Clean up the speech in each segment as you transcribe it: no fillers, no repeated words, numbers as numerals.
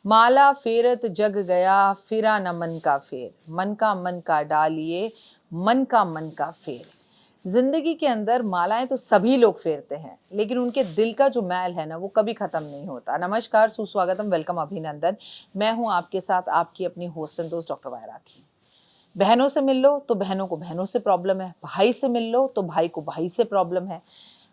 माला फेरत जग गया, फिरा न मन का फेर, मन का डालिए, मन का फेर। जिंदगी के अंदर मालाएं तो सभी लोग फेरते हैं, लेकिन उनके दिल का जो मैल है ना, वो कभी खत्म नहीं होता। नमस्कार, सुस्वागतम, वेलकम, अभिनंदन। मैं हूं आपके साथ, आपकी अपनी होस्ट एंड दोस्त डॉक्टर वायरा की। बहनों से मिल लो तो बहनों को बहनों से प्रॉब्लम है, भाई से मिल लो तो भाई को भाई से प्रॉब्लम है,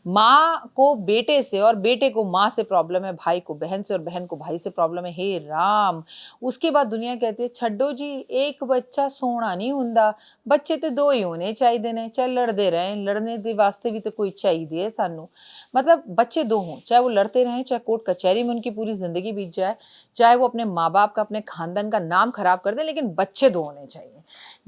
माँ को बेटे से और बेटे को माँ से प्रॉब्लम है, भाई को बहन से और बहन को भाई से प्रॉब्लम है। हे राम। उसके बाद दुनिया कहती है छड्डो जी, एक बच्चा सोना नहीं हुंदा, बच्चे तो दो ही होने चाहिए ने, चाहे लड़ते रहें, लड़ने के वास्ते भी तो कोई चाहिए सानू। मतलब बच्चे दो हों, चाहे वो लड़ते रहें, चाहे कोर्ट कचहरी में उनकी पूरी जिंदगी बीत जाए, चाहे वो अपने माँ बाप का, अपने खानदान का नाम खराब कर दे, लेकिन बच्चे दो होने चाहिए।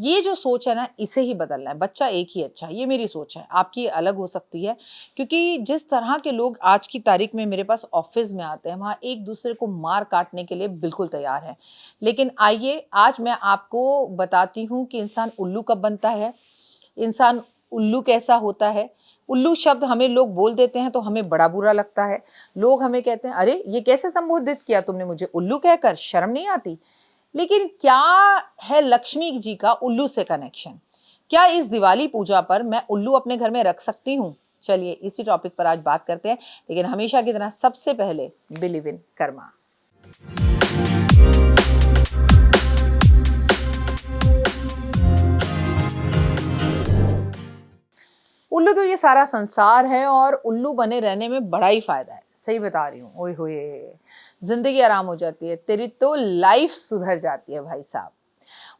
ये जो सोच है ना, इसे ही बदलना है। बच्चा एक ही अच्छा है, ये मेरी सोच है, आपकी अलग हो सकती है। क्योंकि जिस तरह के लोग आज की तारीख में मेरे पास ऑफिस में आते हैं, वहाँ एक दूसरे को मार काटने के लिए बिल्कुल तैयार है। लेकिन आइए, आज मैं आपको बताती हूँ कि इंसान उल्लू कब बनता है, इंसान उल्लू कैसा होता है। उल्लू शब्द हमें लोग बोल देते हैं तो हमें बड़ा बुरा लगता है। लोग हमें कहते हैं, अरे ये कैसे संबोधित किया तुमने मुझे उल्लू कहकर, शर्म नहीं आती। लेकिन क्या है लक्ष्मी जी का उल्लू से कनेक्शन? क्या इस दिवाली पूजा पर मैं उल्लू अपने घर में रख सकती हूँ? चलिए इसी टॉपिक पर आज बात करते हैं, लेकिन हमेशा की तरह सबसे पहले बिलीव इन कर्मा। उल्लू तो ये सारा संसार है और उल्लू बने रहने में बड़ा ही फायदा है। सही बता रही हूँ। ओए होए, जिंदगी आराम हो जाती है, तेरी तो लाइफ सुधर जाती है भाई साहब।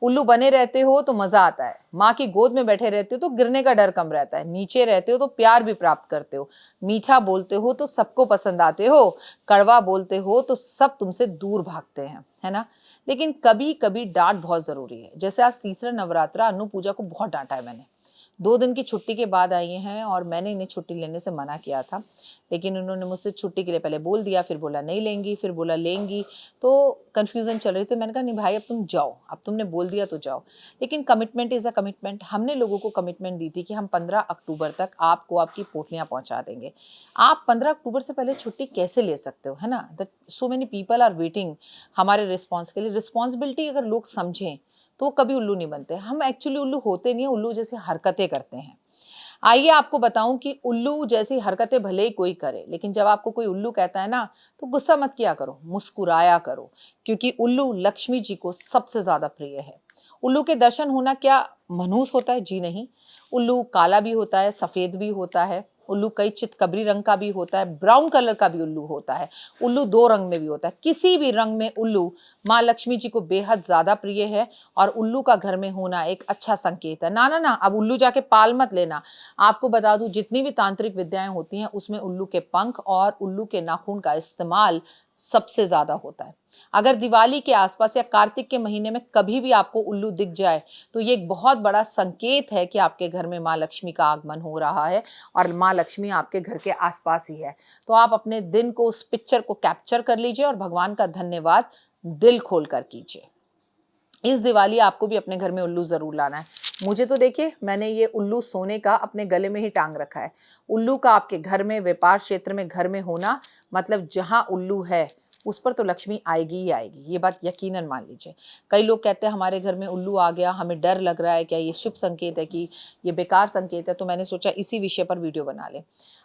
उल्लू बने रहते हो तो मजा आता है, माँ की गोद में बैठे रहते हो तो गिरने का डर कम रहता है, नीचे रहते हो तो प्यार भी प्राप्त करते हो, मीठा बोलते हो तो सबको पसंद आते हो, कड़वा बोलते हो तो सब तुमसे दूर भागते हैं, है ना। लेकिन कभी कभी डांट बहुत जरूरी है। जैसे आज तीसरा नवरात्रा, अनु पूजा को बहुत डांटा है मैंने। 2 दिन की छुट्टी के बाद आई हैं और मैंने इन्हें छुट्टी लेने से मना किया था, लेकिन उन्होंने मुझसे छुट्टी के लिए पहले बोल दिया, फिर बोला नहीं लेंगी, फिर बोला लेंगी। तो कन्फ्यूज़न चल रही थी। मैंने कहा नहीं भाई, अब तुम जाओ, अब तुमने बोल दिया तो जाओ। लेकिन कमिटमेंट इज़ अ कमिटमेंट। हमने लोगों को कमिटमेंट दी थी कि हम 15 अक्टूबर तक आपको आपकी पोटलियाँ पहुँचा देंगे। आप 15 अक्टूबर से पहले छुट्टी कैसे ले सकते हो, है ना। That so many people are waiting हमारे रिस्पॉन्स के लिए। रिस्पॉन्सिबिलिटी अगर लोग समझें तो कभी उल्लू नहीं बनते। हम एक्चुअली उल्लू होते नहीं है, उल्लू जैसी हरकतें करते हैं। आइए आपको बताऊं कि उल्लू जैसी हरकतें भले ही कोई करे, लेकिन जब आपको कोई उल्लू कहता है ना, तो गुस्सा मत किया करो, मुस्कुराया करो। क्योंकि उल्लू लक्ष्मी जी को सबसे ज्यादा प्रिय है। उल्लू के दर्शन होना क्या मनहूस होता है? जी नहीं। उल्लू काला भी होता है, सफेद भी होता है। उल्लू कई चितकबरी रंग का भी होता है, ब्राउन कलर का भी उल्लू होता है। उल्लू 2 रंग में भी होता है। किसी भी रंग में उल्लू माँ लक्ष्मी जी को बेहद ज्यादा प्रिय है। और उल्लू का घर में होना एक अच्छा संकेत है। ना ना ना, अब उल्लू जाके पाल मत लेना। आपको बता दूं, जितनी भी तांत्रिक विद्याएं होती हैं, उसमें उल्लू के पंख और उल्लू के नाखून का इस्तेमाल सबसे ज्यादा होता है। अगर दिवाली के आसपास या कार्तिक के महीने में कभी भी आपको उल्लू दिख जाए, तो ये एक बहुत बड़ा संकेत है कि आपके घर में माँ लक्ष्मी का आगमन हो रहा है और माँ लक्ष्मी आपके घर के आसपास ही है। तो आप अपने दिन को, उस पिक्चर को कैप्चर कर लीजिए और भगवान का धन्यवाद दिल खोल कर कीजिए। इस दिवाली आपको भी अपने घर में उल्लू जरूर लाना है। मुझे तो देखिए, मैंने ये उल्लू सोने का अपने गले में ही टांग रखा है। उल्लू का आपके घर में, व्यापार क्षेत्र में, घर में होना मतलब जहां उल्लू है उस पर तो लक्ष्मी आएगी ही आएगी, ये बात यकीनन मान लीजिए। कई लोग कहते हैं हमारे घर में उल्लू आ गया, हमें डर लग रहा है, क्या ये शुभ संकेत है कि ये बेकार संकेत है? तो मैंने सोचा इसी विषय पर वीडियो बना ले।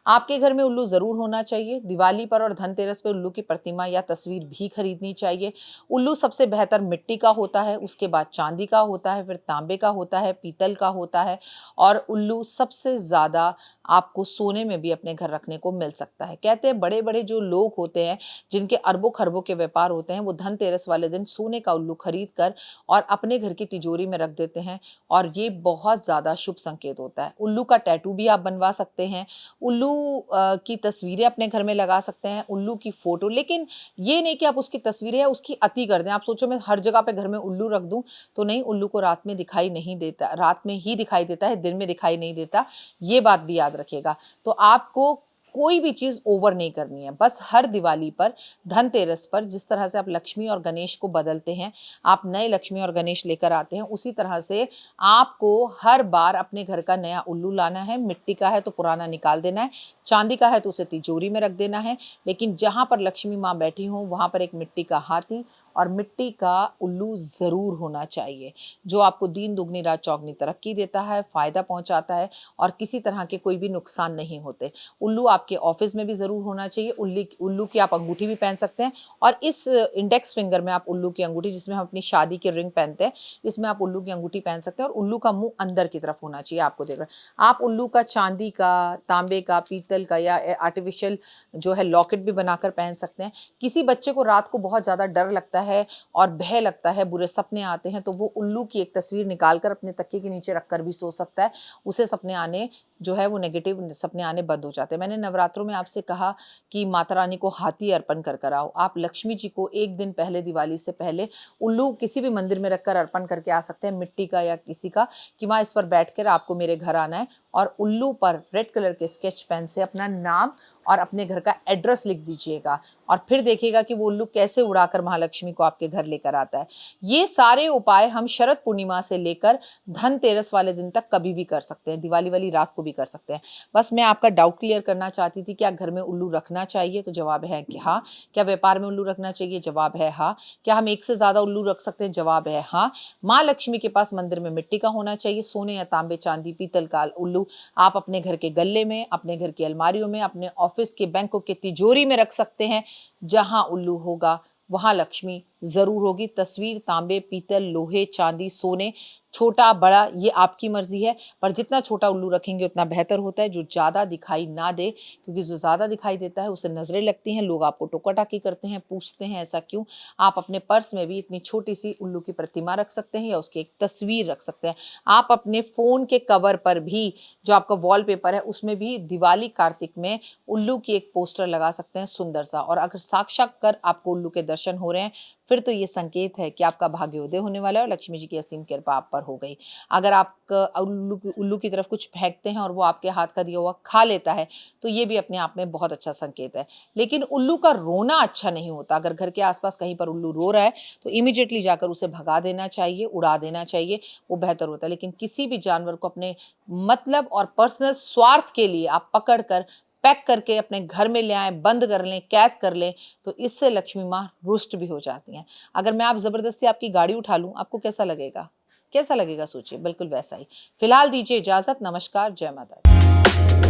आपके घर में उल्लू जरूर होना चाहिए। दिवाली पर और धनतेरस पे उल्लू की प्रतिमा या तस्वीर भी खरीदनी चाहिए। उल्लू सबसे बेहतर मिट्टी का होता है, उसके बाद चांदी का होता है, फिर तांबे का होता है, पीतल का होता है। और उल्लू सबसे ज्यादा आपको सोने में भी अपने घर रखने को मिल सकता है। कहते हैं बड़े बड़े जो लोग होते हैं, जिनके अरबों खरबों के व्यापार होते हैं, वो धनतेरस वाले दिन सोने का उल्लू खरीद कर और अपने घर की तिजोरी में रख देते हैं। और ये बहुत ज्यादा शुभ संकेत होता है। उल्लू का टैटू भी आप बनवा सकते हैं। उल्लू की तस्वीरें अपने घर में लगा सकते हैं, उल्लू की फोटो। लेकिन ये नहीं कि आप उसकी तस्वीरें या उसकी अति कर दें। आप सोचो मैं हर जगह पे घर में उल्लू रख दूं, तो नहीं, उल्लू को रात में दिखाई नहीं देता, रात में ही दिखाई देता है, दिन में दिखाई नहीं देता। ये बात भी याद रखिएगा। तो आपको कोई भी चीज ओवर नहीं करनी है। बस हर दिवाली पर, धनतेरस पर, जिस तरह से आप लक्ष्मी और गणेश को बदलते हैं, आप नए लक्ष्मी और गणेश लेकर आते हैं, उसी तरह से आपको हर बार अपने घर का नया उल्लू लाना है। मिट्टी का है तो पुराना निकाल देना है, चांदी का है तो उसे तिजोरी में रख देना है। लेकिन जहां पर लक्ष्मी माँ बैठी हो, वहां पर एक मिट्टी का हाथी और मिट्टी का उल्लू ज़रूर होना चाहिए, जो आपको दिन दुगनी रात चौगनी तरक्की देता है, फ़ायदा पहुंचाता है और किसी तरह के कोई भी नुकसान नहीं होते। उल्लू आपके ऑफिस में भी ज़रूर होना चाहिए। उल्लू की आप अंगूठी भी पहन सकते हैं और इस इंडेक्स फिंगर में आप उल्लू की अंगूठी, जिसमें हम अपनी शादी के रिंग पहनते हैं, इसमें आप उल्लू की अंगूठी पहन सकते हैं और उल्लू का मुंह अंदर की तरफ होना चाहिए आपको देख रहे। आप उल्लू का चांदी का, तांबे का, पीतल का या आर्टिफिशियल जो है लॉकेट भी बनाकर पहन सकते हैं। किसी बच्चे को रात को बहुत ज़्यादा डर लगता है और भय लगता है, बुरे सपने आते हैं, तो वो उल्लू की एक तस्वीर निकालकर अपने तकिए के नीचे रखकर भी सो सकता है। उसे सपने आने जो है वो नेगेटिव सपने आने बंद हो जाते हैं। मैंने नवरात्रों में आपसे कहा कि माता रानी को हाथी अर्पण कर आओ। आप लक्ष्मी जी को एक दिन पहले, दिवाली से पहले, उल्लू किसी भी मंदिर में रखकर अर्पण करके आ सकते हैं, मिट्टी का या किसी का, कि माँ इस पर बैठकर आपको मेरे घर आना है, और उल्लू पर रेड कलर के स्केच पेन से अपना नाम और अपने घर का एड्रेस लिख दीजिएगा और फिर देखिएगा कि वो उल्लू कैसे उड़ाकर महालक्ष्मी को आपके घर लेकर आता है। ये सारे उपाय हम शरद पूर्णिमा से लेकर धनतेरस वाले दिन तक कभी भी कर सकते हैं, दिवाली वाली रात को भी कर सकते हैं। बस मैं आपका डाउट क्लियर करना चाहती थी, क्या घर में उल्लू रखना चाहिए? तो जवाब है कि हाँ। क्या व्यापार में उल्लू रखना चाहिए? जवाब है हाँ। क्या हम एक से ज़्यादा उल्लू रख सकते हैं? जवाब है हाँ। माँ लक्ष्मी के पास मंदिर में मिट्टी का होना चाहिए, सोने या तांबे, चांदी, पीतल का उल्लू आप अपने घर के गल्ले में, अपने घर की अलमारियों में, अपने ऑफिस के बैंकों के तिजोरी में रख सकते हैं। जहां उल्लू होगा वहां लक्ष्मी जरूर होगी। तस्वीर तांबे, पीतल, लोहे, चांदी, सोने, छोटा बड़ा ये आपकी मर्जी है, पर जितना छोटा उल्लू रखेंगे उतना बेहतर होता है, जो ज़्यादा दिखाई ना दे, क्योंकि जो ज़्यादा दिखाई देता है उसे नज़रें लगती हैं, लोग आपको टोका टाकी करते हैं, पूछते हैं ऐसा क्यों। आप अपने पर्स में भी इतनी छोटी सी उल्लू की प्रतिमा रख सकते हैं या उसकी एक तस्वीर रख सकते हैं। आप अपने फ़ोन के कवर पर भी, जो आपका वॉलपेपर है, उसमें भी दिवाली कार्तिक में उल्लू की एक पोस्टर लगा सकते हैं सुंदर सा। और अगर साक्षात्कार आपको उल्लू के दर्शन हो रहे हैं, फिर तो ये संकेत है कि आपका भाग्योदय होने वाला है और लक्ष्मी जी की असीम कृपा आप पर हो गई। अगर आप उल्लू की तरफ कुछ फेंकते हैं और वो आपके हाथ का दिया हुआ खा लेता है, तो ये भी अपने आप में बहुत अच्छा संकेत है। लेकिन उल्लू का रोना अच्छा नहीं होता। अगर घर के आसपास कहीं पर उल्लू रो रहा है तो इमीडिएटली जाकर उसे भगा देना चाहिए, उड़ा देना चाहिए, वो बेहतर होता है। लेकिन किसी भी जानवर को अपने मतलब और पर्सनल स्वार्थ के लिए आप पकड़ कर पैक करके अपने घर में ले आए, बंद कर लें, कैद कर लें, तो इससे लक्ष्मी माँ रुष्ट भी हो जाती हैं। अगर मैं आप जबरदस्ती आपकी गाड़ी उठा लूं, आपको कैसा लगेगा? कैसा लगेगा सोचिए, बिल्कुल वैसा ही। फिलहाल दीजिए इजाजत। नमस्कार, जय माता दी।